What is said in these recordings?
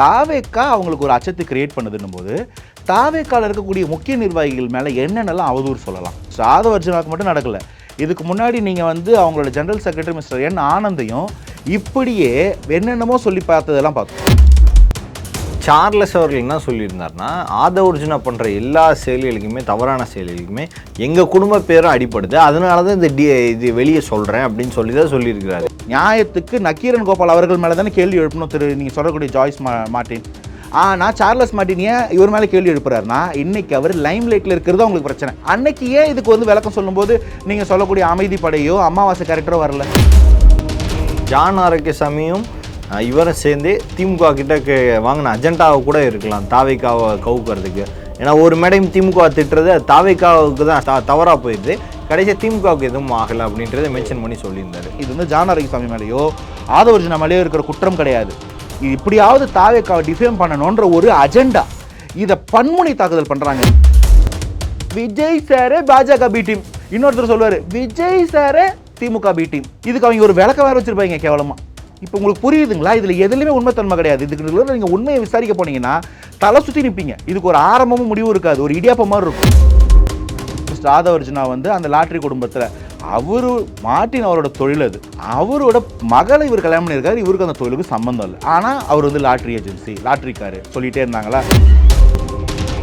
தாவேக்கா அவங்களுக்கு ஒரு அச்சத்தை கிரியேட் பண்ணுதுன்னும் போது தாவேக்கால இருக்கக்கூடிய முக்கிய நிர்வாகிகள் மேலே என்னென்னலாம் அவதூறு சொல்லலாம். ஆதவர்ஜுனாவுக்கு மட்டும் நடக்கல. இதுக்கு முன்னாடி நீங்கள் அவங்களோட ஜெனரல் செக்ரட்டரி மிஸ்டர் என் ஆனந்தையும் இப்படியே என்னென்னமோ சொல்லி பார்த்ததெல்லாம் பார்த்தோம். சார்லஸ் அவர்கள் என்ன சொல்லியிருந்தார்னா, ஆதவர்ஜுனா பண்ணுற எல்லா செயல்களுக்குமே, தவறான செயல்களுக்குமே எங்கள் குடும்ப பேரும் அடிப்படுது, அதனால தான் இது வெளியே சொல்கிறேன் அப்படின்னு சொல்லி தான் சொல்லியிருக்கிறாரு. நியாயத்துக்கு நக்கீரன் கோபால் அவர்கள் மேலே தானே கேள்வி எழுப்பணும் நீங்கள் சொல்லக்கூடிய ஜாய்ஸ் மார்ட்டின். ஆனால் சார்லஸ் மார்ட்டின் ஏன் இவர் மேலே கேள்வி எழுப்புறாருனா, இன்னைக்கு அவர் லைம் லைட்டில் இருக்கிறது உங்களுக்கு பிரச்சனை. அன்னைக்கு ஏன் இதுக்கு விளக்கம் சொல்லும்போது நீங்கள் சொல்லக்கூடிய அமைதி படையோ அமாவாசை கேரக்டரோ வரல. ஜான் ஆரோக்கியசாமியும் இவரை சேர்ந்து திமுக கிட்ட வாங்கின அஜெண்டாவை கூட இருக்கலாம் தாவேக்காவை கவுக்கிறதுக்கு. ஏன்னா ஒரு மேடையும் திமுக திட்டுறது தாவேக்காவுக்கு தான் தவறாக போயிடுது, கடைசியாக திமுகவுக்கு எதுவும் ஆகலை அப்படின்றத மென்ஷன் பண்ணி சொல்லியிருந்தாரு. இது ஜான் ஆரோக்கியசாமி மேலேயோ ஆதவர்ஜுனா மேலேயோ இருக்கிற குற்றம் கிடையாது. இது இப்படியாவது தாவேக்காவை டிஃபேம் பண்ணணுன்ற ஒரு அஜெண்டா. இதை பன்முனை தாக்குதல் பண்ணுறாங்க. விஜய் சாரே பாஜக பி டீம், இன்னொருத்தர் சொல்லுவார் விஜய் சாரே திமுக பி டீம். இதுக்கு அவங்க ஒரு விளக்க வேற வச்சிருப்பாங்க கேவலமா. இப்போ உங்களுக்கு புரியுதுங்களா? இதில் எதுலையுமே உண்மைத்தன்மை கிடையாது. இதுக்கு நீங்கள் உண்மையை விசாரிக்க போனீங்கன்னா தலை சுற்றி நிற்பீங்க. இதுக்கு ஒரு ஆரம்பமும் முடிவும் இருக்காது, ஒரு இடியாப்ப மாதிரி இருக்கும். மிஸ்டர் ஆதவர்ஜுனா அந்த லாட்ரி குடும்பத்தில் அவரு மார்ட்டின் அவரோட தொழில் அது. அவரோட மகளை இவர் கல்யாணம் பண்ணியிருக்காரு, இவருக்கு அந்த தொழிலுக்கு சம்மந்தம் இல்லை. ஆனால் அவர் லாட்ரி ஏஜென்சி, லாட்ரிக்காரு சொல்லிகிட்டே இருந்தாங்களா.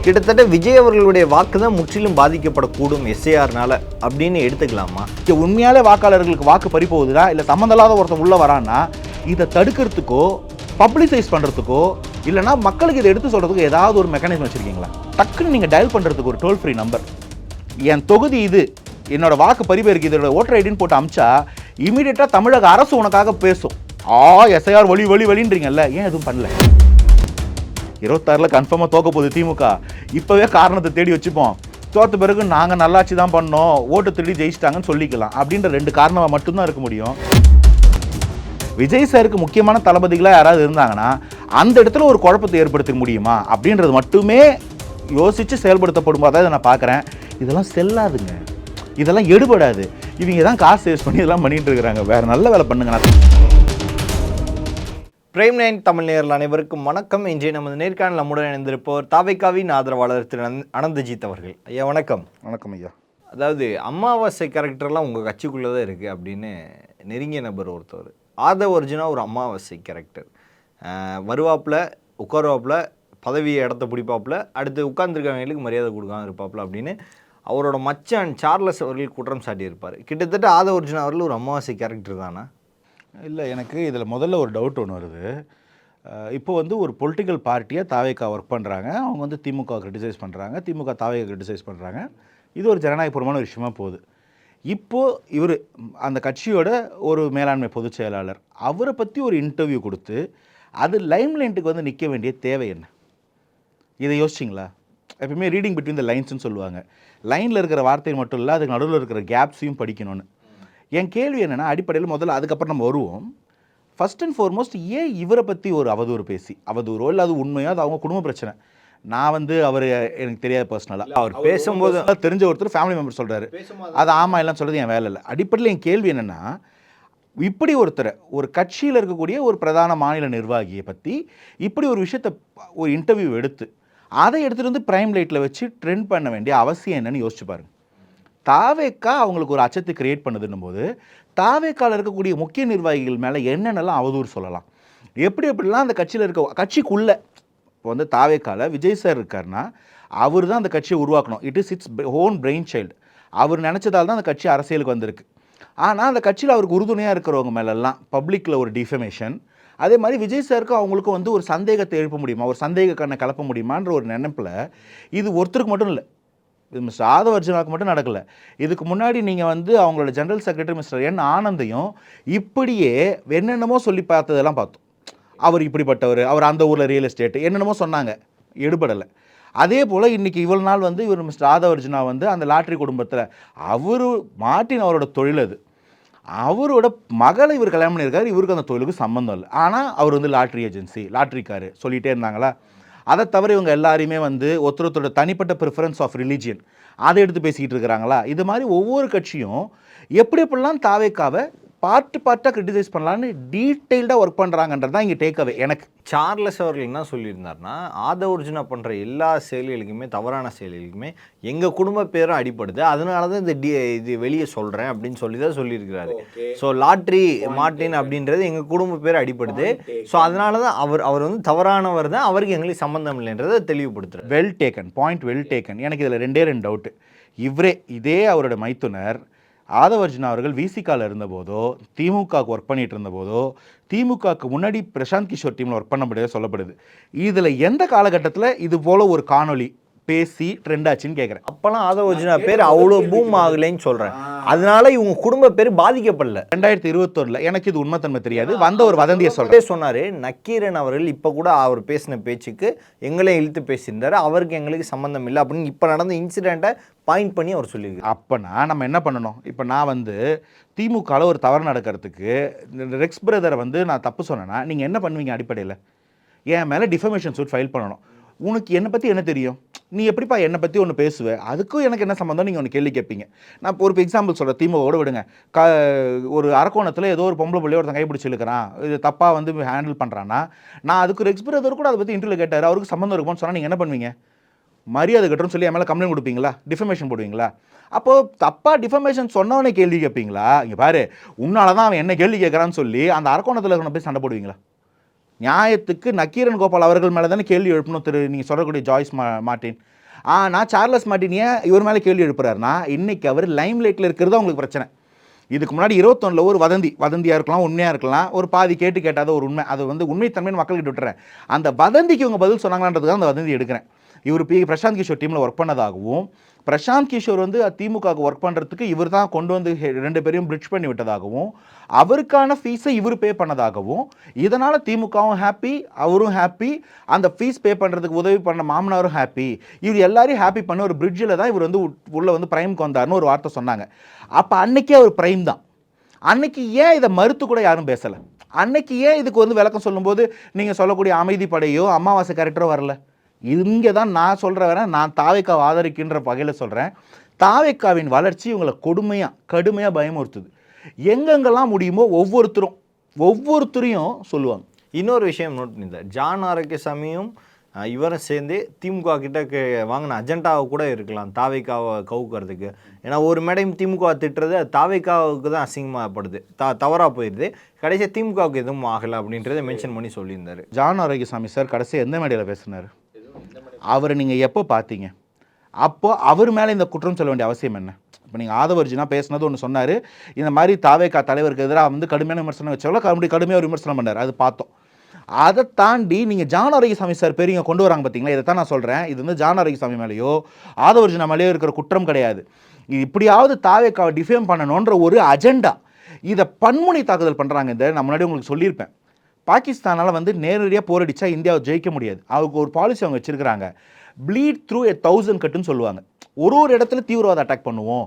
கிட்டத்தட்ட விஜய் அவர்களுடைய வாக்கு தான் முற்றிலும் பாதிக்கப்படக்கூடும் எஸ்ஏஆர்னால அப்படின்னு எடுத்துக்கலாமா? உண்மையாலே வாக்காளர்களுக்கு வாக்கு பறி போகுதுன்னா, இல்லை சம்மந்தம் இல்லாத ஒருத்தன் உள்ளே வரான்னா இதை தடுக்கிறதுக்கோ பப்ளிசைஸ் பண்ணுறதுக்கோ இல்லைனா மக்களுக்கு இதை எடுத்து சொல்கிறதுக்கு ஏதாவது ஒரு மெக்கானிசம் வச்சுருக்கீங்களா? டக்குன்னு நீங்கள் டயல் பண்ணுறதுக்கு ஒரு டோல் ஃப்ரீ நம்பர், என் தொகுதி இது, என்னோட வாக்கு பறிபேருக்கு இதோட ஓட்டர் ஐடின்னு போட்டு அமிச்சா இமீடியட்டாக தமிழக அரசு உனக்காக பேசும். எஸ்ஐஆர் வழி வழி வழின்றீங்கல்ல, ஏன் எதுவும் பண்ணல? 26 கன்ஃபார்மாக தோக்க போகுது திமுக. இப்போவே காரணத்தை தேடி வச்சுப்போம், தோற்ற பிறகு நாங்கள் நல்லாட்சி தான் பண்ணோம், ஓட்டு திருடி ஜெயிச்சிட்டாங்கன்னு சொல்லிக்கலாம் அப்படின்ற 2 காரணமாக மட்டும்தான் இருக்க முடியும். விஜய் சாருக்கு முக்கியமான தளபதிகளாக யாராவது இருந்தாங்கன்னா அந்த இடத்துல ஒரு குழப்பத்தை ஏற்படுத்த முடியுமா அப்படின்றது மட்டுமே யோசித்து செயல்படுத்தப்படும் போது தான் நான் பார்க்குறேன். இதெல்லாம் செல்லாதுங்க, இதெல்லாம் எடுபடாது. இவங்க தான் காசு சேவ் பண்ணி இதெல்லாம் பண்ணிட்டு இருக்கிறாங்க. வேறு நல்ல வேலை பண்ணுங்க. பிரைம் 9 தமிழ் நேயர்கள் அனைவருக்கும் வணக்கம். இன்றைய நமது நேர்காணல் நம்முடன் இணைந்திருப்பவர் தாவேக்காவின் ஆதரவாளர் திரு அனந்தஜித் அவர்கள். ஐயா வணக்கம். வணக்கம் ஐயா. அதாவது அமாவாசை கேரக்டர்லாம் உங்கள் கட்சிக்குள்ளே தான் இருக்குது அப்படின்னு நெருங்கிய நபர் ஒருத்தவர். ஆதவர்ஜுனா ஒரு அமாவாசை கேரக்டர், வருவாப்பில் உட்காருவாப்பில் பதவியை இடத்த பிடிப்பாப்பில், அடுத்து உட்கார்ந்துருக்கவங்களுக்கு மரியாதை கொடுக்காம இருப்பாப்பில் அப்படின்னு அவரோட மச்சான் சார்லஸ் அவர்கள் குற்றம் சாட்டியிருப்பார். கிட்டத்தட்ட ஆதவர்ஜுனா அவர்கள் ஒரு அமாவாசை கேரக்டர் தானா? இல்லை, எனக்கு இதில் முதல்ல ஒரு டவுட் ஒன்று வருது. இப்போ ஒரு பொலிட்டிக்கல் பார்ட்டியாக தாவேக்கா ஒர்க் பண்ணுறாங்க, அவங்க திமுக கிரிட்டிசைஸ் பண்ணுறாங்க, திமுக தாவேக்கா கிரிட்டிசைஸ் பண்ணுறாங்க. இது ஒரு ஜனநாயகபூர்வமான விஷயமா போகுது. இப்போது இவர் அந்த கட்சியோட ஒரு மேலாண்மை பொதுச் செயலாளர், அவரை பற்றி ஒரு இன்டர்வியூ கொடுத்து அது லைம் லைட்டுக்கு நிற்க வேண்டிய தேவை என்ன? இதை யோசிச்சிங்களா? எப்பவுமே ரீடிங் பிட்வீன் த லைன்ஸ்னு சொல்லுவாங்க. லைனில் இருக்கிற வார்த்தை மட்டும் இல்லை, அதுக்கு நடுவில் இருக்கிற கேப்ஸையும் படிக்கணும்னு. என் கேள்வி என்னென்னா, அடிப்படையில் முதல்ல அதுக்கப்புறம் நம்ம வருவோம். ஃபஸ்ட் அண்ட் ஃபார்மோஸ்ட் ஏன் இவரை பற்றி ஒரு அவதூறு பேசி, அவதூறோ இல்லை அது உண்மையோ அது அவங்க குடும்ப பிரச்சனை. நான் அவர் எனக்கு தெரியாத பர்சனலாக அவர் பேசும்போது தெரிஞ்ச ஒருத்தர் ஃபேமிலி மெம்பர் சொல்கிறாரு, அது ஆமாம் இல்லைன்னு சொல்கிறது என் வேலை இல்லை. அடிப்படையில் என் கேள்வி என்னென்னா, இப்படி ஒருத்தரை ஒரு கட்சியில் இருக்கக்கூடிய ஒரு பிரதான மாநில நிர்வாகியை பற்றி இப்படி ஒரு விஷயத்தை ஒரு இன்டர்வியூ எடுத்து அதை எடுத்துகிட்டு பிரைம் லைட்டில் வச்சு ட்ரெண்ட் பண்ண வேண்டிய அவசியம் என்னன்னு யோசிச்சு பாருங்கள். தாவேக்கா அவங்களுக்கு ஒரு அச்சத்தை கிரியேட் பண்ணுதுன்னும் போது தாவேக்காவில் இருக்கக்கூடிய முக்கிய நிர்வாகிகள் மேலே என்னென்னலாம் அவதூறு சொல்லலாம், எப்படிலாம் அந்த கட்சியில் இருக்க கட்சிக்குள்ளே. இப்போ தாவேக்காவில் விஜய் சார் இருக்காருன்னா அவர் தான் அந்த கட்சியை உருவாக்கணும். It is its own brainchild. அவர் நினச்சதால் தான் அந்த கட்சி அரசியலுக்கு வந்திருக்கு. ஆனால் அந்த கட்சியில் அவருக்கு உறுதுணையாக இருக்கிறவங்க மேலெல்லாம் பப்ளிக்கில் ஒரு டிஃபமேஷன். அதே மாதிரி விஜய் சாருக்கும் அவங்களுக்கும் ஒரு சந்தேகத்தை எழுப்ப முடியுமா, ஒரு சந்தேக கண்ணை கலப்ப முடியுமான்ற ஒரு நினைப்பில் இது ஒருத்தருக்கு மட்டும் இல்லை, இது மிஸ்டர் ஆதவர்ஜுனாவுக்கு மட்டும் நடக்கலை. இதுக்கு முன்னாடி நீங்கள் அவங்களோட ஜெனரல் செக்ரட்டரி மிஸ்டர் என் ஆனந்தையும் இப்படியே என்னென்னமோ சொல்லி பார்த்ததெல்லாம் பார்த்தோம். அவர் இப்படிப்பட்டவர், அவர் அந்த ஊரில் ரியல் எஸ்டேட்டு என்னென்னமோ சொன்னாங்க, எடுபடலை. அதே போல் இன்றைக்கி இவ்வளோ நாள் இவர் மிஸ்டர் ஆதவர்ஜுனா அந்த லாட்ரி குடும்பத்தில் அவர் மார்ட்டின் அவரோட தொழில் அது. அவரோட மகளை இவர் கல்யாணம் பண்ணியிருக்காரு, இவருக்கு அந்த தொழிலுக்கு சம்மந்தம் இல்லை. ஆனால் அவர் லாட்ரி ஏஜென்சி, லாட்ரிக்காரு சொல்லிகிட்டே இருந்தாங்களா. அதை தவிர இவங்க எல்லாரையுமே ஒருத்தரோட தனிப்பட்ட ப்ரிஃபரன்ஸ் ஆஃப் ரிலீஜியன் அதை எடுத்து பேசிக்கிட்டு இருக்கிறாங்களா. இது மாதிரி ஒவ்வொரு கட்சியும் எப்படிலாம் தாவேக்காவை பார்ட்டாக கிரிட்டிசைஸ் பண்ணலான்னு டீட்டெயில்டாக ஒர்க் பண்ணுறாங்கன்றது தான் இங்கே டேக்அவே எனக்கு. சார்லஸ் அவர்கள் என்ன சொல்லியிருந்தாருன்னா, ஆதவர்ஜுனா பண்ணுற எல்லா செயல்களுக்குமே, தவறான செயல்களுக்குமே எங்கள் குடும்ப பேரும் அடிப்படுது, அதனால தான் இது வெளியே சொல்கிறேன் அப்படின்னு சொல்லி தான் சொல்லியிருக்கிறாரு. ஸோ லாட்ரி மார்ட்டின் அப்படின்றது எங்கள் குடும்ப பேர் அடிப்படுது, ஸோ அதனால தான் அவர் வந்து தவறானவர் தான், அவருக்கு எங்களுக்கு சம்மந்தம் இல்லைன்றதை தெளிவுபடுத்துறாரு. Well taken, point well taken. எனக்கு இதில் ரெண்டே டவுட்டு. இதே அவரோட மைத்துனர் ஆதவர்ஜுனா அவர்கள் விசிகாவில் இருந்தபோதோ, திமுகவுக்கு ஒர்க் பண்ணிட்டு இருந்தபோதோ, திமுகவுக்கு முன்னாடி பிரசாந்த் கிஷோர் டீமில் ஒர்க் பண்ண முடியாது சொல்லப்படுது. இதில் எந்த காலகட்டத்தில் இது போல் ஒரு காணொலி பேசி ட்ரெண்ட் ஆச்சுன்னு கேட்குறேன். அப்போலாம் ஆதவர்ஜுனா பேர் அவ்வளோ பூம் ஆகலைன்னு சொல்கிறேன். அதனால இவங்க குடும்ப பேர் பாதிக்கப்படல. 2021 எனக்கு இது உண்மைத்தன்மை தெரியாது, வந்த ஒரு வதந்தியை சொல்கிறேன். சொன்னார் நக்கீரன் அவர்கள் இப்போ கூட அவர் பேசின பேச்சுக்கு எங்களே இழுத்து பேசியிருந்தாரு, அவருக்கு எங்களுக்கு சம்மந்தம் இல்லை அப்படின்னு இப்போ நடந்த இன்சிடெண்ட்டை பாயிண்ட் பண்ணி அவர் சொல்லியிருக்காரு. அப்போனா நம்ம என்ன பண்ணணும்? இப்போ நான் வந்து திமுகவில் ஒரு தவறு நடக்கிறதுக்கு ரெக்ஸ் பிரதரை வந்து நான் தப்பு சொன்னேன்னா நீங்கள் என்ன பண்ணுவீங்க? அடிப்படையில் என் மேலே டிஃபமேஷன் சூட் ஃபைல் பண்ணணும். உனக்கு என்னை பற்றி என்ன தெரியும்? நீ எப்படிப்பா என்னை பற்றி ஒன்று பேசுவேன்? அதுக்கும் எனக்கு என்ன சம்மந்தம்? நீங்கள் ஒன்று கேள்வி கேட்பீங்க. நான் ஒரு எக்ஸாம்பிள் சொல்கிறேன், திமுகவோட விடுங்க. ஒரு அரக்கோணத்தில் ஏதோ ஒரு பொம்பளை பிள்ளைய ஒருத்தன் கைப்பிடிச்சி இழுக்கிறான், இது தப்பாக வந்து ஹேண்டில் பண்ணுறான்னா, நான் அதுக்கு ரெக்ஸ் பிரதர் கூட அதை பற்றி இன்டர்வியூ கேட்டார், அவருக்கு சம்மந்தம் இருக்கும்னு சொன்னால் நீங்கள் என்ன பண்ணுவீங்க? மரியாதை கட்டுறோன்னு சொல்லி என் மேலே கம்ப்ளைண்ட் கொடுப்பீங்களா? டிஃபமேஷன் போடுவீங்களா? அப்போது தப்பாக டிஃபமேஷன் சொன்னவனே கேள்வி கேட்பீங்களா? இங்கே பாரு, உன்னால தான் அவன் என்ன கேள்வி கேட்குறான்னு சொல்லி அந்த அரக்கோணத்தில் இருக்கிற போய் சண்டை போடுவீங்களா? நியாயத்துக்கு நக்கீரன் கோபால் அவர்கள் மேலே தானே கேள்வி எழுப்பணும் நீங்கள் சொல்லக்கூடிய ஜாய்ஸ் மார்ட்டின். ஆனால் சார்லஸ் மார்ட்டின் ஏன் இவர் மேலே கேள்வி எழுப்புறாருன்னா, இன்றைக்கி அவர் லைம் லைட்டில் இருக்கிறது அவங்களுக்கு பிரச்சனை. இதுக்கு முன்னாடி 21 ஒரு வதந்தியாக இருக்கலாம், உண்மையாக இருக்கலாம், ஒரு பாதி கேட்டாத ஒரு உண்மை, அது வந்து உண்மைத்தன்மைன்னு மக்கள்கிட்ட விட்டுறேன். அந்த வதந்திக்கு இவங்க பதில் சொன்னாங்களான்றதுக்கு அந்த வதந்தி எடுக்கிறேன். இவர் பிரசாந்த் கிஷோர் டீமில் ஒர்க் பண்ணதாகவும், பிரசாந்த் கிஷோர் வந்து திமுகவுக்கு ஒர்க் பண்ணுறதுக்கு இவர் தான் கொண்டு வந்து 2 பேரையும் பிரிட்ஜ் பண்ணி விட்டதாகவும், அவருக்கான ஃபீஸை இவர் பே பண்ணதாகவும், இதனால் திமுகவும் ஹாப்பி, அவரும் ஹாப்பி, அந்த ஃபீஸ் பே பண்ணுறதுக்கு உதவி பண்ண மாமனாரும் ஹாப்பி, இவர் எல்லாரையும் ஹாப்பி பண்ண ஒரு பிரிட்ஜில் தான் இவர் வந்து உள்ளே வந்து பிரைமுக்கு வந்தார்னு ஒரு வார்த்தை சொன்னாங்க. அப்போ அன்னைக்கே அவர் பிரைம் தான். அன்னைக்கு ஏன் இதை மறுத்து கூட யாரும் பேசலை? அன்னைக்கு ஏன் இதுக்கு வந்து விளக்கம் சொல்லும்போது நீங்கள் சொல்லக்கூடிய அமைதிப்படையோ அமாவாசை கேரக்டரோ வரல? இங்கே தான் நான் சொல்கிறேன், நான் தாவேக்காவை ஆதரிக்கின்ற வகையில் சொல்கிறேன். தாவேக்காவின் வளர்ச்சி இவங்களை கடுமையாக பயமுறுத்துது. எங்கெங்கெல்லாம் முடியுமோ ஒவ்வொருத்தரையும் சொல்லுவாங்க. இன்னொரு விஷயம் நோட் பண்ணியிருந்தார், ஜான் ஆரோக்கியசாமியும் இவரும் சேர்ந்து திமுக கிட்ட வாங்கின அஜெண்டாவை கூட இருக்கலாம் தாவேக்காவை கவுக்கிறதுக்கு. ஏன்னா ஒரு மேடையும் திமுக திட்டுறது அது தாவேக்காவுக்கு தான் அசிங்கமாகப்படுது, தவறாக போயிடுது, கடைசியாக திமுகவுக்கு எதுவும் ஆகலை அப்படின்றத மென்ஷன் பண்ணி சொல்லியிருந்தார். ஜான் ஆரோக்கியசாமி சார் கடைசியாக எந்த மேடையில் பேசினார்? அவரை நீங்கள் எப்போ பார்த்தீங்க? அப்போ அவர் மேலே இந்த குற்றம் சொல்ல வேண்டிய அவசியம் என்ன? இப்போ நீங்கள் ஆதவர்ஜுனா பேசினது ஒன்று சொன்னார், இந்த மாதிரி தாவேக்கா தலைவருக்கு எதிராக வந்து கடுமையான விமர்சனம் வச்சவங்கள கடுமையாக ஒரு விமர்சனம் பண்ணார், அது பார்த்தோம். அதை தாண்டி நீங்கள் ஜான் ஆரோக்கியசாமி சார் பேர் இங்கே கொண்டு வராங்க பார்த்தீங்களா? இதை தான் நான் சொல்கிறேன். இது வந்து ஜான் ஆரோக்கியசாமி மேலேயோ ஆதவர்ஜுனா மேலேயோ இருக்கிற குற்றம் கிடையாது. இது இப்படியாவது தாவேக்காவை டிஃபேம் பண்ணணுன்ற ஒரு அஜெண்டா. இதை பன்முனை தாக்குதல் பண்ணுறாங்க. இதை நான் முன்னாடி உங்களுக்கு சொல்லியிருப்பேன். பாகிஸ்தானால் வந்து நேரடியாக போரடிச்சா இந்தியாவை ஜெயிக்க முடியாது. அவருக்கு ஒரு பாலிசி அவங்க வச்சுருக்கிறாங்க, ப்ளீட் த்ரூ 1000 கட்டுன்னு சொல்லுவாங்க. ஒரு இடத்துல தீவிரவாத அட்டாக் பண்ணுவோம்,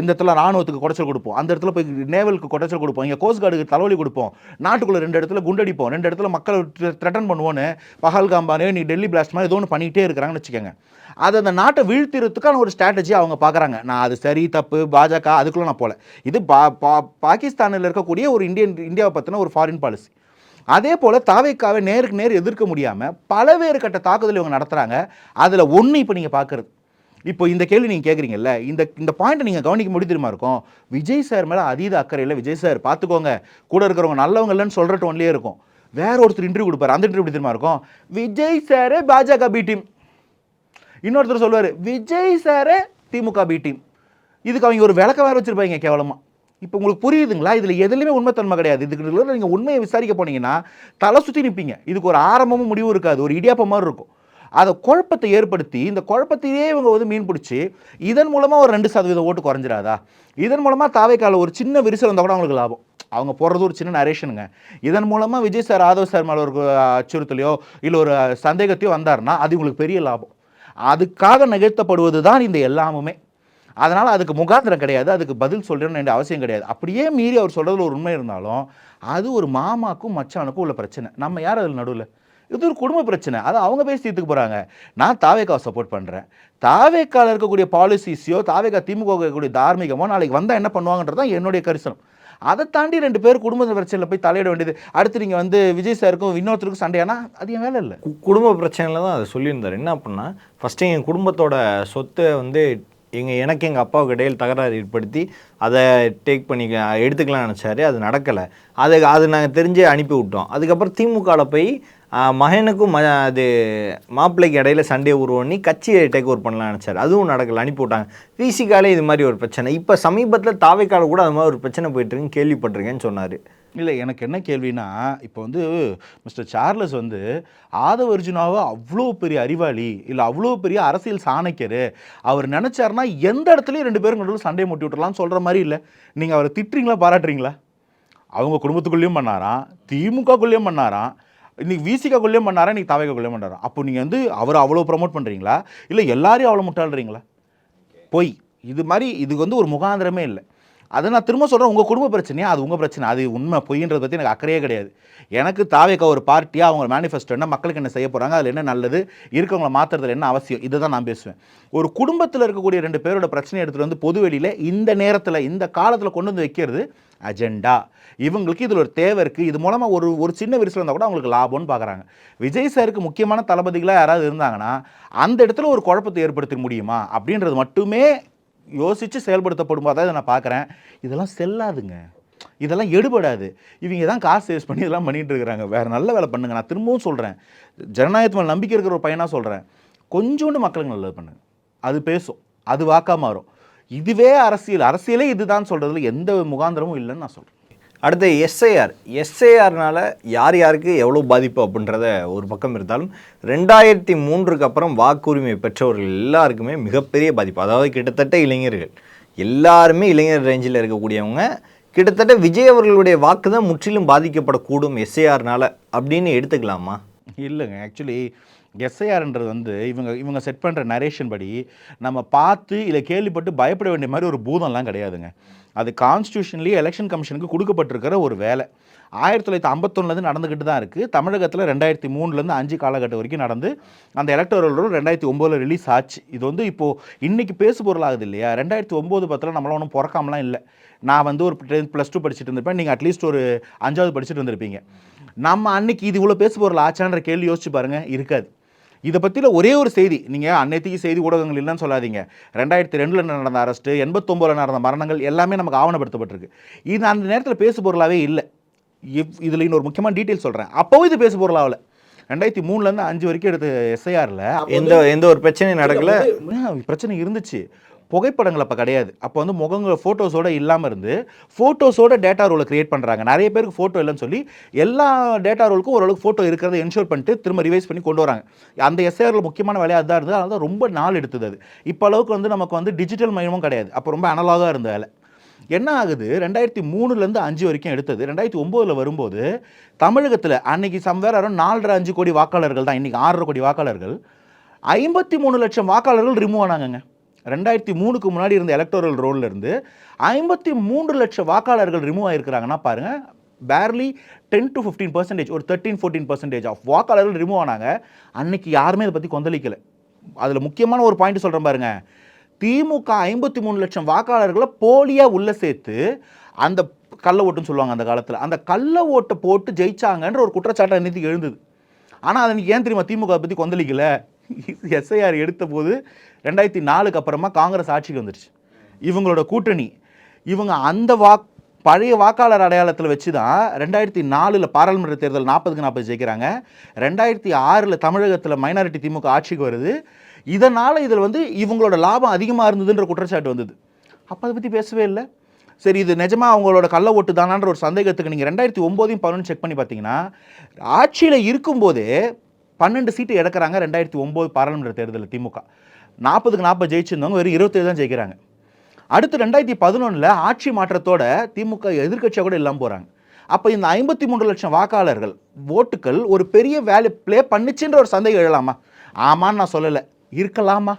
இந்த இடத்துல ராணுவத்துக்கு குடைச்சல் கொடுப்போம், அந்த இடத்துல போய் நேவலுக்கு குடைச்சல் கொடுப்போம், இங்கே கோஸ்ட் கார்டுக்கு தலைவலி கொடுப்போம், நாட்டுக்குள்ளே 2 இடத்துல குண்டடிப்போம், 2 இடத்துல மக்களை த்ரெட்டன் பண்ணுவோன்னு பஹல்காம்பானே நீ டெல்லி பிளாஸ்ட் மாதிரி ஏதோ ஒன்று பண்ணிகிட்டே இருக்கிறாங்கன்னு வச்சுக்கோங்க. அது அந்த நாட்டை வீழ்த்திறதுக்கான ஒரு ஸ்ட்ராட்டஜி அவங்க பார்க்குறாங்க. நான் அது சரி தப்பு பாஜக அதுக்குள்ளே நான் போகல. இது பாகிஸ்தானில் இருக்கக்கூடிய ஒரு இந்தியாவை பற்றின ஒரு ஃபாரின் பாலிசி. அதே போல் தாவேக்காவை நேருக்கு நேர் எதிர்க்க முடியாமல் பலவேறு கட்ட தாக்குதல் இவங்க நடத்துகிறாங்க. அதில் ஒன்று இப்போ நீங்கள் பார்க்குறது, இப்போ இந்த கேள்வி நீங்கள் கேட்குறீங்கல்ல, இந்த பாயிண்ட்டை நீங்கள் கவனிக்க முடியுமா இருக்கும்? விஜய் சார் மேலே அதீத அக்கறை இல்லை. விஜய் சார் பார்த்துக்கோங்க, கூட இருக்கிறவங்க நல்லவங்க இல்லைன்னு சொல்கிற டோன்லேயே இருக்கும். வேற ஒருத்தர் இன்டர்வியூ கொடுப்பார், அந்த இன்டர்வியூ எப்படி தெரியுமா இருக்கும்? விஜய் சாரே பாஜக பி டீம், இன்னொருத்தர் சொல்லுவார் விஜய் சாரே திமுக பி டீம். இதுக்கு அவங்க ஒரு விளக்க வேறு வச்சுருப்பாங்க கேவலமாக. இப்போ உங்களுக்கு புரியுதுங்களா? இதில் எதுலையுமே உண்மைத்தன்மை கிடையாது. இதுக்கு நீங்கள் உண்மையை விசாரிக்க போனீங்கன்னா தலை சுற்றி நிற்பீங்க. இதுக்கு ஒரு ஆரம்பமும் முடிவும் இருக்காது, ஒரு இடியாப்பம் மாதிரி இருக்கும். அதை குழப்பத்தை ஏற்படுத்தி இந்த குழப்பத்தையே இவங்க வந்து மீன் பிடிச்சி இதன் மூலமாக ஒரு 2% ஓட்டு குறைஞ்சிடாதா? இதன் மூலமாக தாவேக்கால ஒரு சின்ன விரிசல் வந்தால் கூட அவங்களுக்கு லாபம். அவங்க போடுறது ஒரு சின்ன நரேஷனுங்க. இதன் மூலமாக விஜய் சார் ஆதவ் சார் மேலே ஒரு அச்சுறுத்தலையோ இல்லை ஒரு சந்தேகத்தையோ வந்தார்னா அது உங்களுக்கு பெரிய லாபம். அதுக்காக நிகழ்த்தப்படுவது தான் இந்த எல்லாமுமே. அதனால் அதுக்கு முகாந்திரம் கிடையாது, அதுக்கு பதில் சொல்கிறேன்னு வேண்டிய அவசியம் கிடையாது. அப்படியே மீறி அவர் சொல்கிறதுல ஒரு உண்மை இருந்தாலும் அது ஒரு மாமாக்கும் மச்சானுக்கும் உள்ள பிரச்சனை. நம்ம யார் அதில் நடுவில்? இது ஒரு குடும்ப பிரச்சனை, அதை அவங்க பேசி தீர்த்துக்கு போகிறாங்க. நான் தாவேக்காவை சப்போர்ட் பண்ணுறேன். தாவேக்காவில் இருக்கக்கூடிய பாலிசிஸையோ தாவேக்கா திமுக இருக்கக்கூடிய தார்மீகமோ நாளைக்கு வந்தால் என்ன பண்ணுவாங்கன்றது தான் என்னுடைய கரிசனம். அதை தாண்டி 2 பேர் குடும்ப பிரச்சனையில் போய் தலையிட வேண்டியது. அடுத்து நீங்கள் வந்து விஜய் சாருக்கும் இன்னொருத்தருக்கும் சண்டையானா அது என் வேலை இல்லை. குடும்ப பிரச்சனையில் தான் அதை சொல்லியிருந்தார். என்ன அப்படின்னா, ஃபஸ்ட்டு எங்கள் குடும்பத்தோட சொத்தை வந்து எனக்கு எங்கள் அப்பாவுக்கு இடையில் தகராறு ஏற்படுத்தி அதை டேக் பண்ணி எடுத்துக்கலாம்னு நினச்சாரு. அது நடக்கலை. அது நாங்கள் தெரிஞ்சே அனுப்பி விட்டோம். அதுக்கப்புறம் திமுகவில் போய் மகனுக்கும் அது மாப்பிள்ளைக்கு இடையில சண்டையை உருவானி கட்சியை டேக் ஓவர் பண்ணலாம்னு நினச்சார். அதுவும் நடக்கலை, அனுப்பி விட்டாங்க. விசிகாலே இது மாதிரி ஒரு பிரச்சனை. இப்போ சமீபத்தில் தாவைக்கால கூட அது மாதிரி ஒரு பிரச்சனை போயிட்டுருக்குன்னு கேள்விப்பட்டிருக்கேன்னு சொன்னார். இல்லை, எனக்கு என்ன கேள்வினா, இப்போ வந்து மிஸ்டர் சார்லஸ் வந்து ஆதவ அர்ஜுனாவை அவ்வளோ பெரிய அறிவாளி, இல்லை அவ்வளோ பெரிய அரசியல் சாணக்கியர், அவர் நினச்சாருன்னா எந்த இடத்துலையும் 2 பேரும் நடுவில் சண்டையை மூட்டி விட்டுறலாம்னு சொல்கிற மாதிரி இல்லை. நீங்கள் அவரை திட்டுறீங்களா பாராட்டுறீங்களா? அவங்க குடும்பத்துக்குள்ளேயும் பண்ணாராம், திமுகக்குள்ளேயும் பண்ணாராம், இன்றைக்கி விசிகாக்குள்ளேயும் பண்ணாரா, இன்றைக்கி தாவைக்காக்குள்ளேயும் பண்ணாராம். அப்போ நீங்கள் வந்து அவரை அவ்வளோ ப்ரமோட் பண்ணுறீங்களா, இல்லை எல்லாரையும் அவ்வளோ முட்டாளுறீங்களா? பொய். இது மாதிரி இதுக்கு வந்து ஒரு முகாந்திரமே இல்லை. அதை நான் திரும்ப சொல்கிறேன், உங்கள் குடும்ப பிரச்சனையா, அது உங்கள் பிரச்சனை. அது உண்மை பொய்ன்றதை பற்றி எனக்கு அக்கறையே கிடையாது. எனக்கு தாவேக்கா ஒரு பார்ட்டியாக அவங்க மேனிஃபெஸ்டோ என்ன, மக்களுக்கு என்ன செய்ய போகிறாங்க, அதில் என்ன நல்லது, இருக்கவங்களை மாற்றுறதுல என்ன அவசியம், இதை தான் நான் பேசுவேன். ஒரு குடும்பத்தில் இருக்கக்கூடிய 2 பேரோட பிரச்சனையை எடுத்துகிட்டு வந்து பொது வெளியில் இந்த நேரத்தில் இந்த காலத்தில் கொண்டு வந்து வைக்கிறது அஜெண்டா. இவங்களுக்கு இதில் ஒரு தேவை இருக்குது. இது மூலமாக ஒரு சின்ன விரிசல் இருந்தால் கூட அவங்களுக்கு லாபம்னு பார்க்குறாங்க. விஜய் சாருக்கு முக்கியமான தளபதிகளாக யாராவது இருந்தாங்கன்னா அந்த இடத்துல ஒரு குழப்பத்தை ஏற்படுத்த முடியுமா அப்படின்றது மட்டுமே யோசித்து செயல்படுத்தப்படும் போது தான் நான் பார்க்குறேன். இதெல்லாம் செல்லாதுங்க, இதெல்லாம் எடுபடாது. இவங்க தான் காசு சேவ் பண்ணி இதெல்லாம் பண்ணிகிட்டு இருக்கிறாங்க. வேறு நல்ல வேலை பண்ணுங்க. நான் திரும்பவும் சொல்கிறேன், ஜனநாயகத்து மேலே நம்பிக்கை இருக்கிற ஒரு பையனாக சொல்கிறேன், கொஞ்சோண்டு மக்களுக்கு நல்லது பண்ணுங்க. அது பேசும், அது வாக்காக மாறும். இதுவே அரசியலே இதுதான் சொல்கிறதுல எந்த முகாந்திரமும் இல்லைன்னு நான் சொல்கிறேன். அடுத்து எஸ்ஐஆர்னால் யார் யாருக்கு எவ்வளோ பாதிப்பு அப்படின்றத ஒரு பக்கம் இருந்தாலும் 2003க்கு அப்புறம் வாக்குரிமை பெற்றவர்கள் எல்லாருக்குமே மிகப்பெரிய பாதிப்பு. அதாவது கிட்டத்தட்ட இளைஞர்கள் எல்லாருமே இளைஞர் ரேஞ்சில் இருக்கக்கூடியவங்க, கிட்டத்தட்ட விஜய் அவர்களுடைய வாக்கு தான் முற்றிலும் பாதிக்கப்படக்கூடும் எஸ்ஐஆர்னால் அப்படின்னு எடுத்துக்கலாமா? இல்லைங்க, ஆக்சுவலி எஸ்ஐஆர்ன்றது வந்து இவங்க செட் பண்ணுற நரேஷன் படி நம்ம பார்த்து இல்லை கேள்விப்பட்டு பயப்பட வேண்டிய மாதிரி ஒரு பூதம்லாம் கிடையாதுங்க. அது கான்ஸ்டியூஷன்லேயே எலெக்ஷன் கமிஷனுக்கு கொடுக்கப்பட்டிருக்கிற ஒரு வேலை. 1951 நடந்துக்கிட்டு தான் இருக்குது. தமிழகத்தில் 2003 5 காலகட்டம் வரைக்கும் நடந்து அந்த எலக்டோரல் ரோல் 2009 ரிலீஸ் ஆச்சு. இது வந்து இப்போது இன்றைக்கி பேசு பொருளாகுது இல்லையா? 2009-10 நம்மளாம் ஒன்றும் பிறக்காமலாம் இல்லை. நான் வந்து ஒரு 10th +2 படிச்சுட்டு இருந்திருப்பேன், நீங்கள் அட்லீஸ்ட் ஒரு 5வது படிச்சுட்டு இருந்திருப்பீங்க. நம்ம அன்னைக்கு இது இவ்வளோ பேசு பொருள் ஆச்சான்ற கேள்வி யோசிச்சு பாருங்கள், இருக்காது. இதை பற்றியில் ஒரே ஒரு செய்தி, நீங்கள் அன்னைக்கு செய்தி ஊடகங்கள் இல்லைன்னு சொல்லாதீங்க. 2002 நடந்த அரெஸ்ட்டு, 89 நடந்த மரணங்கள் எல்லாமே நமக்கு ஆவணப்படுத்தப்பட்டிருக்கு. இது அந்த நேரத்தில் பேசு பொருளாகவே இல்லை. இதில் இன்னொரு முக்கியமான டீட்டெயில் சொல்கிறேன். அப்போவும் இது பேசு பொருளாகல. 2003 5 வரைக்கும் எடுத்த எஸ்ஐஆரில் எந்த ஒரு பிரச்சனையும் நடக்கல. பிரச்சனை இருந்துச்சு. புகைப்படங்கள் அப்போ கிடையாது. அப்போ வந்து முகங்கள் ஃபோட்டோஸோடு இல்லாமல் இருந்து ஃபோட்டோஸோட டேட்டா ரோலை க்ரியேட் பண்ணுறாங்க. நிறைய பேருக்கு ஃபோட்டோ இல்லைன்னு சொல்லி எல்லா டேட்டா ரோலுக்கும் ஓரளவுக்கு ஃபோட்டோ இருக்கிறத என்ஷூர் பண்ணிட்டு திரும்ப ரிவைஸ் பண்ணி கொண்டு வராங்க. அந்த எஸ்ஐஆரில் முக்கியமான வேலையாக அதுதான் இருந்தது. அதனால ரொம்ப நாள் எடுத்தது. அது இப்போ அளவுக்கு வந்து நமக்கு வந்து டிஜிட்டல் மயமும் கிடையாது. அப்போ ரொம்ப அனலாகாக இருந்த வேலை. என்ன ஆகுது, 2003 5 வரைக்கும் எடுத்தது. 2009 வரும்போது தமிழகத்தில் அன்னைக்கு சம்வேர் அரௌண்ட் 4.5 கோடி வாக்காளர்கள் தான். இன்றைக்கி 6.5 கோடி வாக்காளர்கள், 53 லட்சம் வாக்காளர்கள் ரிமூவ் ஆனாங்கங்க. 2003க்கு முன்னாடி இருந்த எலக்டோரல் ரோலில் இருந்து 53 லட்சம் வாக்காளர்கள் ரிமூவ் ஆகிருக்கிறாங்கன்னா பாருங்கள். பேர்லி 10 to 15%, ஒரு 13-14% ஆஃப் வாக்காளர்கள் ரிமூவ் ஆனாங்க. அன்னைக்கு யாருமே அதை பற்றி கொந்தளிக்கலை. அதில் முக்கியமான ஒரு பாயிண்ட் சொல்கிறேன் பாருங்க. திமுக 53 லட்சம் வாக்காளர்களை போலியாக உள்ளே சேர்த்து அந்த கள்ள ஓட்டுன்னு சொல்லுவாங்க அந்த காலத்தில், அந்த கள்ள ஓட்டை போட்டு ஜெயிச்சாங்கன்ற ஒரு குற்றச்சாட்டை அன்னைக்கு எழுந்தது. ஆனால் அதை ஏன் தெரியுமா திமுக பற்றி கொந்தளிக்கலை? எஸ்ஐஆர் எடுத்த போது 2004க்கு அப்புறமா காங்கிரஸ் ஆட்சிக்கு வந்துருச்சு. இவங்களோட கூட்டணி இவங்க அந்த பழைய வாக்காளர் அடையாளத்தில் வச்சு தான் 2004 பாராளுமன்ற தேர்தல் 40க்கு 40 ஜெயிக்கிறாங்க. 2006 தமிழகத்தில் மைனாரிட்டி திமுக ஆட்சிக்கு வருது. இதனால் இதில் வந்து இவங்களோட லாபம் அதிகமாக இருந்ததுன்ற குற்றச்சாட்டு வந்தது. அப்போ அதை பற்றி பேசவே இல்லை. சரி, இது நிஜமாக அவங்களோட கள்ள ஓட்டு தானான்ற ஒரு சந்தேகத்துக்கு நீங்கள் 2009 11 செக் பண்ணி பார்த்தீங்கன்னா ஆட்சியில் இருக்கும்போதே 12 சீட்டு இழக்கிறாங்க. 2009 பாராளுமன்ற தேர்தலில் திமுக 40க்கு 40 ஜெயிச்சிருந்தவங்க வெறும் 27 தான் ஜெயிக்கிறாங்க. அடுத்து 2011 ஆட்சி மாற்றத்தோட திமுக எதிர்க்கட்சியாக கூட இல்லாமல் போகிறாங்க. அப்போ இந்த 53 லட்சம் வாக்காளர்கள் ஓட்டுக்கள் ஒரு பெரிய வேல்யூ ப்ளே பண்ணிச்சுன்ற ஒரு சந்தேகம் எழலாமா? ஆமான்னு நான் சொல்லலை, இருக்கலாமா?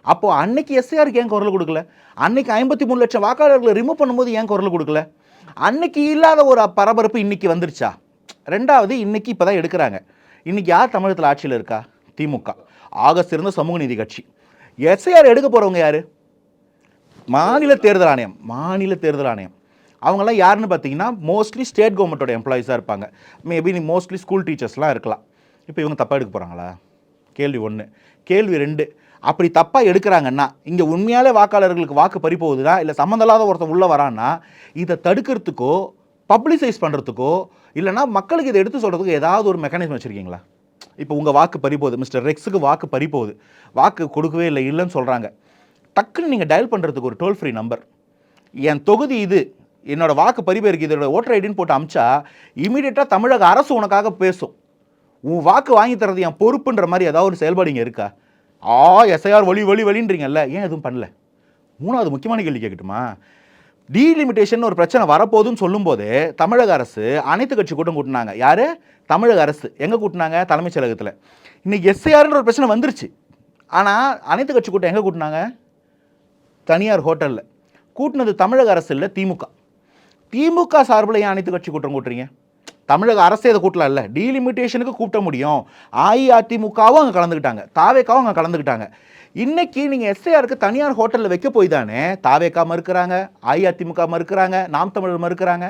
அப்போது அன்னைக்கு எஸ்ஐஆருக்கு ஏன் குரல் கொடுக்கல? அன்னைக்கு 53 லட்சம் வாக்காளர்களை ரிமூவ் பண்ணும்போது ஏன் குரல் கொடுக்கல? அன்னைக்கு இல்லாத ஒரு பரபரப்பு இன்னைக்கு வந்துருச்சா? ரெண்டாவது, இன்னைக்கு இப்போ தான் எடுக்கிறாங்க. இன்றைக்கி யார் தமிழகத்தில் ஆட்சியில் இருக்கா? திமுக. ஆக சிறந்த சமூக நீதி கட்சி. எஸ்ஐஆர் எடுக்க போகிறவங்க யார்? மாநில தேர்தல் ஆணையம். அவங்கெல்லாம் யாருன்னு பார்த்தீங்கன்னா மோஸ்ட்லி ஸ்டேட் கவர்மெண்ட்டோட எம்ப்ளாயிஸாக இருப்பாங்க. மேபி மோஸ்ட்லி ஸ்கூல் டீச்சர்ஸ்லாம் இருக்கலாம். இப்போ இவங்க தப்பாக எடுக்க போகிறாங்களா? கேள்வி 1. கேள்வி 2, அப்படி தப்பாக எடுக்கிறாங்கன்னா இங்கே உண்மையாலே வாக்காளர்களுக்கு வாக்கு பறிப்போகுதுன்னா இல்லை சம்மந்தமில்லாத ஒருத்தன் உள்ளே வரான்னா இதை தடுக்கிறதுக்கோ பப்ளிசைஸ் பண்ணுறதுக்கோ இல்லைனா மக்களுக்கு இதை எடுத்து சொல்கிறதுக்கு ஏதாவது ஒரு மெக்கானிசம் வச்சுருக்கீங்களா? இப்போ உங்கள் வாக்கு பறிப்போகுது, மிஸ்டர் ரெக்ஸுக்கு வாக்கு பறிப்போகுது, வாக்கு கொடுக்கவே இல்லை இல்லைன்னு சொல்கிறாங்க. டக்குன்னு நீங்கள் டயல் பண்ணுறதுக்கு ஒரு டோல் ஃப்ரீ நம்பர், என் தொகுதி இது, என்னோட வாக்கு பறிப்பு இருக்குது, இதோட ஓட்டர் ஐடின்னு போட்டு அமிச்சா இமீடியட்டாக தமிழக அரசு உனக்காக பேசும். உன் வாக்கு வாங்கி தரது என் பொறுப்புன்ற மாதிரி ஏதாவது ஒரு செயல்பாடு இங்கே இருக்கா? எஸ்ஐஆர் வழின்றீங்கல்ல, ஏன் எதுவும் பண்ணல? 3வது முக்கியமான கேள்வி கேட்கட்டுமா? டீலிமிட்டேஷன் ஒரு பிரச்சனை வரப்போகுதுன்னு சொல்லும்போது தமிழக அரசு அனைத்து கட்சி கூட்டம் கூட்டினாங்க. யார்? தமிழக அரசு. எங்கே கூட்டினாங்க? தலைமைச் செயலகத்தில். இன்னைக்கு எஸ்ஐஆர்ன்ற ஒரு பிரச்சனை வந்துருச்சு. ஆனால் அனைத்து கட்சி கூட்டம் எங்கே கூட்டினாங்க? தனியார் ஹோட்டலில் கூட்டினது தமிழக அரசு இல்லை, திமுக. திமுக சார்பில் ஏன் அனைத்து கட்சி கூட்டம் கூட்டுறீங்க? தமிழக அரசே இதை கூட்டலாம் இல்லை, டீலிமிட்டேஷனுக்கு கூட்ட முடியும். அஇஅதிமுகவும் அங்கே கலந்துக்கிட்டாங்க, தாவேக்காவும் அங்கே கலந்துக்கிட்டாங்க. இன்னைக்கு நீங்கள் எஸ்ஐஆருக்கு தனியார் ஹோட்டலில் வைக்க போய் தானே தாவேக்கா மறுக்கிறாங்க, அஇஅதிமுக மறுக்கிறாங்க, நாம் தமிழர் மறுக்கிறாங்க.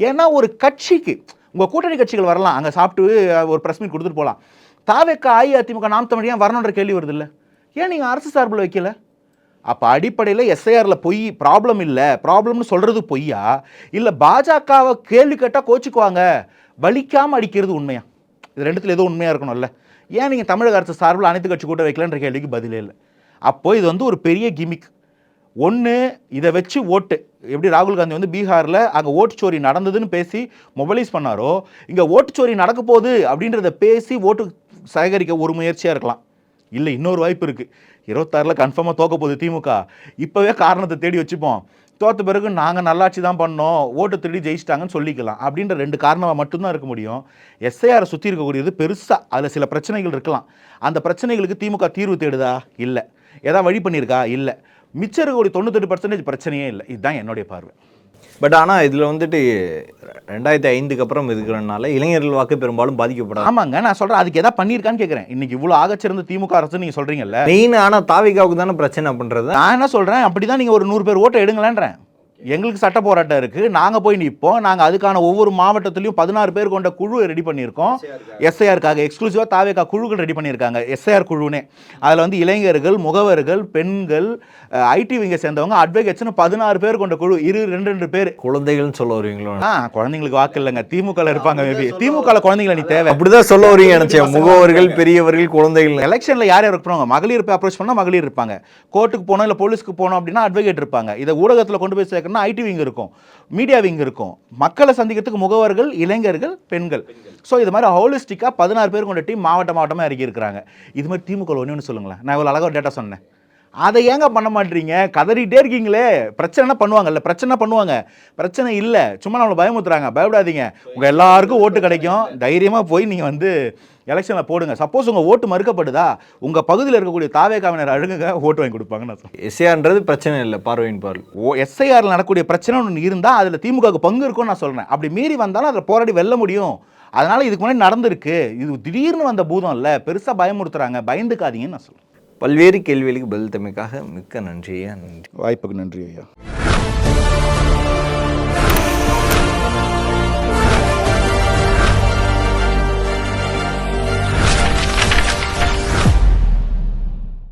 ஏன்னா ஒரு கட்சிக்கு உங்கள் கூட்டணி கட்சிகள் வரலாம், அங்கே சாப்பிட்டு ஒரு ப்ரெஸ் மீட் கொடுத்துட்டு போகலாம். தாவேக்கா, அஇஅதிமுக, நாம் தமிழ் ஏன் வரணுன்ற கேள்வி வருது இல்லை? ஏன் நீங்கள் அரசு சார்பில் வைக்கல? அப்போ அடிப்படையில் எஸ்ஐஆரில் பொய் ப்ராப்ளம் இல்லை, ப்ராப்ளம்னு சொல்கிறது பொய்யா? இல்லை பாஜகவை கேள்வி கேட்டால் கோச்சிக்குவாங்க, வலிக்காமல் அடிக்கிறது உண்மையா? இது ரெண்டுத்தில் ஏதோ உண்மையாக இருக்கணும்ல. ஏன் நீங்கள் தமிழக அரசு சார்பில் அனைத்து கட்சி கூட்டம் வைக்கலன்ற கேள்விக்கு பதிலே இல்லை. அப்போது இது ஒரு பெரிய கிமிக். ஒன்று, இதை வச்சு ஓட்டு, எப்படி ராகுல் காந்தி பீகாரில் அங்கே ஓட்டுச்சோரி நடந்ததுன்னு பேசி மொபைலைஸ் பண்ணாரோ, இங்கே ஓட்டுச்சோரி நடக்க போகுது அப்படின்றத பேசி ஓட்டு சேகரிக்க ஒரு முயற்சியாக இருக்கலாம். இல்லை, இன்னொரு வாய்ப்பு இருக்குது. 26 கன்ஃபார்மாக தோக்க போகுது திமுக, இப்போவே காரணத்தை தேடி வச்சுப்போம், தோற்ற பிறகு நாங்கள் நல்லாட்சி தான் பண்ணோம், ஓட்டு திருடி ஜெயிச்சிட்டாங்கன்னு சொல்லிக்கலாம் அப்படின்ற 2 காரணமாக மட்டும்தான் இருக்க முடியும். எஸ்ஐஆரை சுற்றி இருக்கக்கூடியது பெருசாக, அதில் சில பிரச்சனைகள் இருக்கலாம். அந்த பிரச்சனைகளுக்கு திமுக தீர்வு தேடுதா? இல்லை. ஏதாவது வழி பண்ணியிருக்கா? இல்லை. மிச்சம் இருக்கக்கூடிய 98% பிரச்சனையே இல்லை. இதுதான் என்னுடைய பார்வை. பட் ஆனால் இதில் 2005க்கு அப்புறம் இருக்கிறனால இளைஞர்கள் வாக்கு பெரும்பாலும் பாதிக்கப்படாது. ஆமாங்க, நான் சொல்கிறேன், அதுக்கு எதாவது பண்ணியிருக்கான்னு கேட்குறேன். இன்னைக்கு இவ்வளோ ஆகச்சிறந்த திமுக அரசு நீங்கள் சொல்கிறீங்கல்ல, மெயின். ஆனால் தாவிகாவுக்கு தானே பிரச்சனை பண்ணுறது. நான் என்ன சொல்கிறேன், அப்படி தான் நீங்கள் ஒரு 100 பேர் ஓட்டை எடுங்களேன்றேன். எங்களுக்கு சட்ட போராட்டம் இருக்குது, நாங்கள் போய் நிற்போம். நாங்கள் அதுக்கான ஒவ்வொரு மாவட்டத்திலையும் 16 பேர் கொண்ட குழு ரெடி பண்ணியிருக்கோம். எஸ்ஐஆருக்காக எக்ஸ்க்ளூசிவாக தாவேக்கா குழுக்கள் ரெடி பண்ணியிருக்காங்க, எஸ்ஐஆர் குழுனே. அதில் இளைஞர்கள், முகவர்கள், பெண்கள், ஐடி விங்கை சேர்ந்தவங்க, அட்வொகேட்ஸ்னு 16 பேர் கொண்ட குழு. 2 பேர் குழந்தைகள்னு சொல்ல வருவீங்களோ? குழந்தைங்களுக்கு வாக்கு இல்லைங்க, திமுக இருப்பாங்க. மேபி திமுக குழந்தைங்களை நீ தேவை அப்படிதான் சொல்ல வரீங்க நினைச்சேன். முகவர்கள், பெரியவர்கள், குழந்தைகள். எலெக்ஷனில் யார் ஒர்க் பண்ணுவாங்க? மகளிர் அப்ரோச் பண்ணால் மகளிர் இருப்பாங்க, கோர்ட்டுக்கு போனோம் இல்லை போலீஸ்க்கு போனோம் அப்படின்னா அட்வொகேட் இருப்பாங்க. இதை ஊடகத்தில் கொண்டு போய் சேர்க்கணும் ஐடி விங் இருக்கும், மீடியா விங் இருக்கும். மக்களை சந்திக்கிறதுக்கு முகவர்கள், இளைஞர்கள், பெண்கள். ஸோ இது மாதிரி ஹோலிஸ்டிக்காக 16 பேர் கொண்ட டீம் மாவட்டமாக இறக்கி இருக்கிறாங்க. இது மாதிரி திமுக ஒன்று சொல்லுங்களேன். நான் இவ்வளோ அழகாக டேட்டா சொன்னேன், அதை ஏங்க பண்ண மாட்டீங்க? கதறிட்டே இருக்கீங்களே. பிரச்சனை பண்ணுவாங்கல்ல, பிரச்சனை பண்ணுவாங்க, பிரச்சனை இல்லை, சும்மா நம்மளை பயமுத்துறாங்க. பயப்படாதீங்க, உங்கள் எல்லாருக்கும் ஓட்டு கிடைக்கும். தைரியமாக போய் நீங்கள் எலெக்ஷனில் போடுங்க. சப்போஸ் உங்கள் ஓட்டு மறுக்கப்படுதா, உங்கள் பகுதியில் இருக்கக்கூடிய தாவேக்காவினர் அழுகுங்க, ஓட்டு வாங்கி கொடுப்பாங்க. நான் சொல்றேன், எஸ்ஐஆர்ன்றது பிரச்சனை இல்லை, பார்வையின் பார்வை. எஸ்ஐஆரில் நடக்கக்கூடிய பிரச்சனை ஒன்று இருந்தால் அதில் திமுகவுக்கு பங்கு இருக்கும்னு நான் சொல்கிறேன். அப்படி மீறி வந்தாலும் அதில் போராடி வெல்ல முடியும். அதனால் இதுக்கு முன்னாடி நடந்திருக்கு, இது திடீர்னு வந்த பூதம் இல்லை, பெருசாக பயமுறுத்துறாங்க, பயந்துக்காதீங்கன்னு நான் சொல்கிறேன். பல்வேறு கேள்விகளுக்கு பதில் தமைக்காக மிக்க நன்றி ஐயா. நன்றி. வாய்ப்புக்கு நன்றி ஐயா.